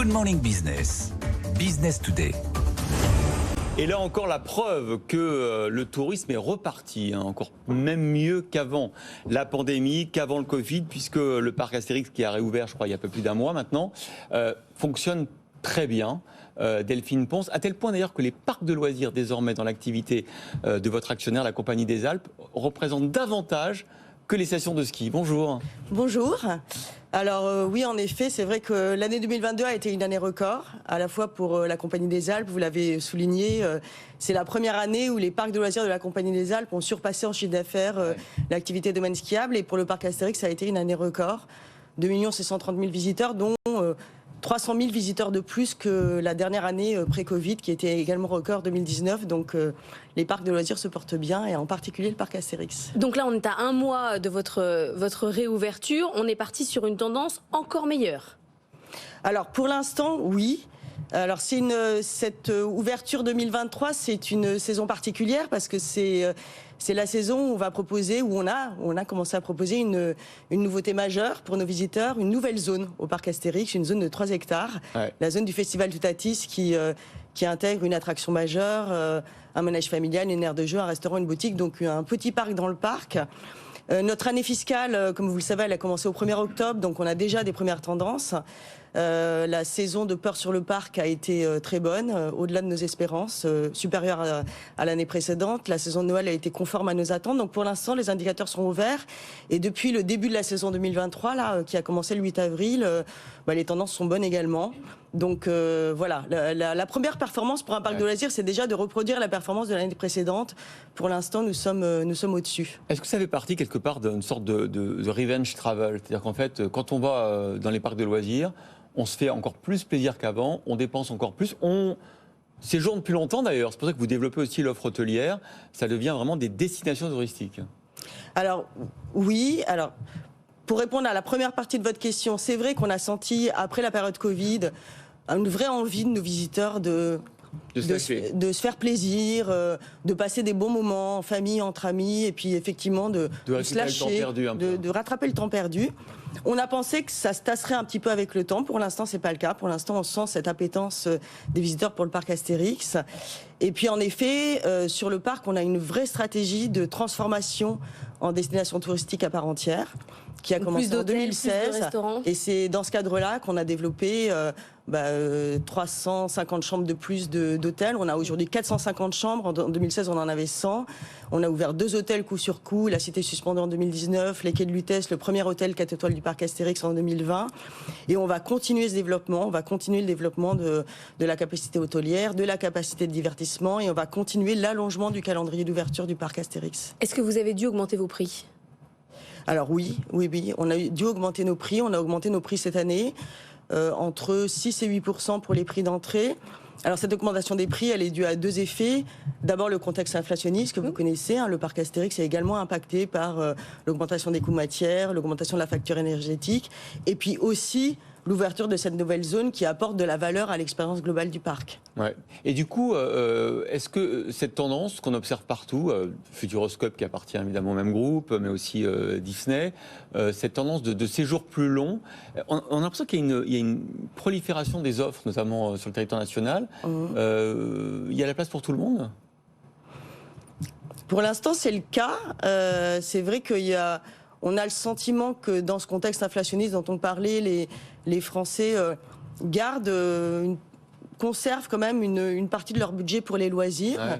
Good Morning Business, Business Today. Et là encore la preuve que le tourisme est reparti, encore même mieux qu'avant la pandémie, qu'avant le Covid, puisque le parc Astérix qui a réouvert, je crois, il y a un peu plus d'un mois maintenant, fonctionne très bien. Delphine Ponce, à tel point d'ailleurs que les parcs de loisirs désormais dans l'activité de votre actionnaire, la Compagnie des Alpes, représentent davantage que les stations de ski. Bonjour. Bonjour. Alors oui, en effet, c'est vrai que l'année 2022 a été une année record, à la fois pour la Compagnie des Alpes, vous l'avez souligné, c'est la première année où les parcs de loisirs de la Compagnie des Alpes ont surpassé en chiffre d'affaires l'activité domaine skiable, et pour le parc Astérix, ça a été une année record, 2 630 000 visiteurs, dont 300 000 visiteurs de plus que la dernière année pré-Covid, qui était également record 2019. Donc les parcs de loisirs se portent bien, et en particulier le parc Astérix. Donc là, on est à un mois de votre réouverture. On est parti sur une tendance encore meilleure. Alors pour l'instant, oui. Alors cette ouverture 2023, c'est une saison particulière parce que c'est la saison où on va proposer, où on a commencé à proposer une nouveauté majeure pour nos visiteurs, une nouvelle zone au parc Astérix, une zone de 3 hectares, la zone du Festival Toutatis qui intègre une attraction majeure, un manège familial, une aire de jeu, un restaurant, une boutique, donc un petit parc dans le parc. Notre année fiscale, comme vous le savez, elle a commencé au 1er octobre, donc on a déjà des premières tendances. La saison de Peur sur le parc a été très bonne, au-delà de nos espérances, supérieure à l'année précédente. La saison de Noël a été conforme à nos attentes. Donc pour l'instant, les indicateurs sont ouverts. Et depuis le début de la saison 2023, là, qui a commencé le 8 avril, les tendances sont bonnes également. Donc voilà, la première performance pour un parc de loisirs, c'est déjà de reproduire la performance de l'année précédente. Pour l'instant, nous sommes au-dessus. Est-ce que ça fait partie quelque part d'une sorte de revenge travel? C'est-à-dire qu'en fait, quand on va dans les parcs de loisirs, on se fait encore plus plaisir qu'avant, on dépense encore plus, on séjourne plus longtemps d'ailleurs. C'est pour ça que vous développez aussi l'offre hôtelière. Ça devient vraiment des destinations touristiques. Alors oui, pour répondre à la première partie de votre question, c'est vrai qu'on a senti, après la période Covid, une vraie envie de nos visiteurs de se faire plaisir, de passer des bons moments en famille, entre amis, et puis effectivement de se lâcher, de rattraper le temps perdu. On a pensé que ça se tasserait un petit peu avec le temps. Pour l'instant, c'est pas le cas. Pour l'instant, on sent cette appétence des visiteurs pour le parc Astérix. Et puis, en effet, sur le parc, on a une vraie stratégie de transformation en destination touristique à part entière, qui a commencé en 2016. Et c'est dans ce cadre-là qu'on a développé 350 chambres de plus d'hôtels. On a aujourd'hui 450 chambres. En 2016, on en avait 100. On a ouvert 2 hôtels coup sur coup. La Cité Suspendue en 2019, les Quais de Lutèce, le premier hôtel 4 étoiles du parc Astérix en 2020. Et on va continuer ce développement. On va continuer le développement de la capacité hôtelière, de la capacité de divertissement. Et on va continuer l'allongement du calendrier d'ouverture du parc Astérix. Est-ce que vous avez dû augmenter vos prix ? Alors oui. On a dû augmenter nos prix. On a augmenté nos prix cette année. Entre 6 et 8% pour les prix d'entrée. Alors cette augmentation des prix, elle est due à 2 effets. D'abord le contexte inflationniste que vous connaissez. Le parc Astérix est également impacté par l'augmentation des coûts matières, l'augmentation de la facture énergétique, et puis aussi l'ouverture de cette nouvelle zone qui apporte de la valeur à l'expérience globale du parc. Ouais. Et du coup, est-ce que cette tendance qu'on observe partout, Futuroscope qui appartient évidemment au même groupe, mais aussi Disney, cette tendance de séjour plus long, on a l'impression qu'il y a une prolifération des offres, notamment sur le territoire national. Il y a la place pour tout le monde ? Pour l'instant, c'est le cas. C'est vrai on a le sentiment que dans ce contexte inflationniste dont on parlait, les Français conservent quand même une partie de leur budget pour les loisirs.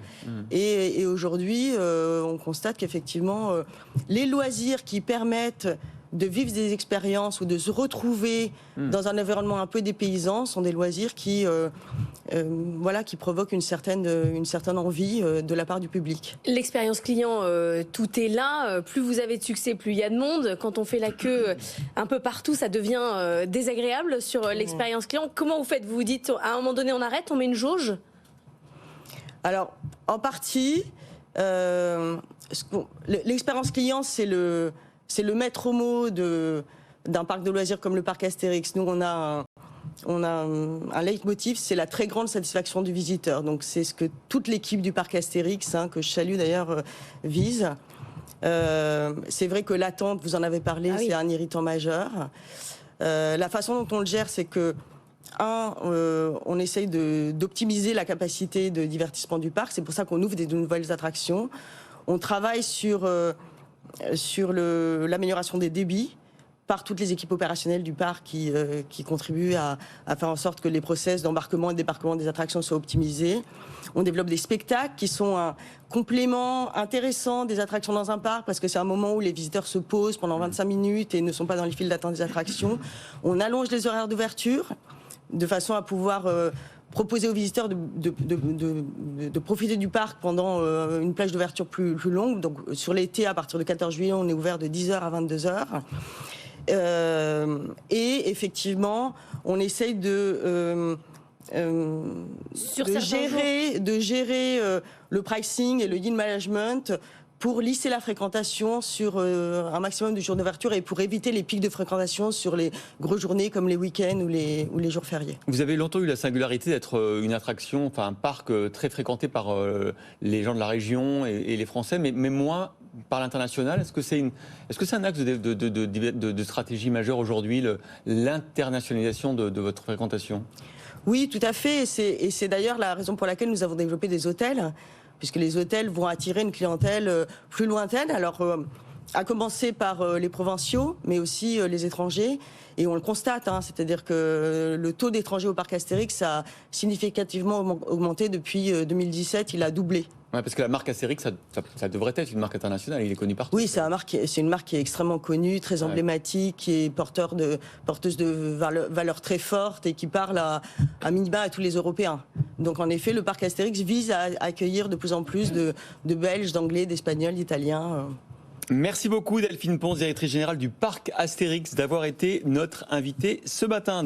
Et aujourd'hui, on constate qu'effectivement, les loisirs qui permettent de vivre des expériences ou de se retrouver dans un environnement un peu dépaysant sont des loisirs qui provoquent une certaine envie de la part du public. L'expérience client, tout est là. Plus vous avez de succès, plus il y a de monde. Quand on fait la queue un peu partout, ça devient désagréable sur l'expérience client. Comment vous faites ? Vous vous dites, à un moment donné, on arrête, on met une jauge ? Alors, en partie, l'expérience client, c'est le maître mot d'un parc de loisirs comme le parc Astérix. Nous, on a un leitmotiv, c'est la très grande satisfaction du visiteur. Donc c'est ce que toute l'équipe du parc Astérix, que je salue d'ailleurs, vise. C'est vrai que l'attente, vous en avez parlé, c'est un irritant majeur. La façon dont on le gère, c'est que On essaye d'optimiser la capacité de divertissement du parc. C'est pour ça qu'on ouvre de nouvelles attractions. On travaille sur l'amélioration des débits par toutes les équipes opérationnelles du parc qui contribuent à faire en sorte que les process d'embarquement et de débarquement des attractions soient optimisés. On développe des spectacles qui sont un complément intéressant des attractions dans un parc parce que c'est un moment où les visiteurs se posent pendant 25 minutes et ne sont pas dans les files d'attente des attractions. On allonge les horaires d'ouverture de façon à pouvoir proposer aux visiteurs de profiter du parc pendant une plage d'ouverture plus longue. Donc sur l'été, à partir de 14 juillet, on est ouvert de 10h à 22h. Et effectivement, on essaye de gérer le pricing et le yield management pour lisser la fréquentation sur un maximum de jours d'ouverture et pour éviter les pics de fréquentation sur les grosses journées comme les week-ends ou les jours fériés. Vous avez longtemps eu la singularité d'être une attraction, enfin un parc très fréquenté par les gens de la région et les Français, mais moins par l'international. Est-ce que c'est un axe de stratégie majeure aujourd'hui, l'internationalisation de votre fréquentation? Oui, tout à fait. Et c'est d'ailleurs la raison pour laquelle nous avons développé des hôtels, puisque les hôtels vont attirer une clientèle plus lointaine. Alors, à commencer par les provinciaux, mais aussi les étrangers. Et on le constate, c'est-à-dire que le taux d'étrangers au parc Astérix a significativement augmenté depuis 2017, il a doublé. Ouais, parce que la marque Astérix, ça devrait être une marque internationale, il est connu partout. Oui, c'est une marque qui est extrêmement connue, très emblématique, qui est porteuse de valeurs très fortes et qui parle à minima à tous les Européens. Donc en effet, le parc Astérix vise à accueillir de plus en plus de Belges, d'Anglais, d'Espagnols, d'Italiens. Merci beaucoup Delphine Pons, directrice générale du parc Astérix, d'avoir été notre invitée ce matin.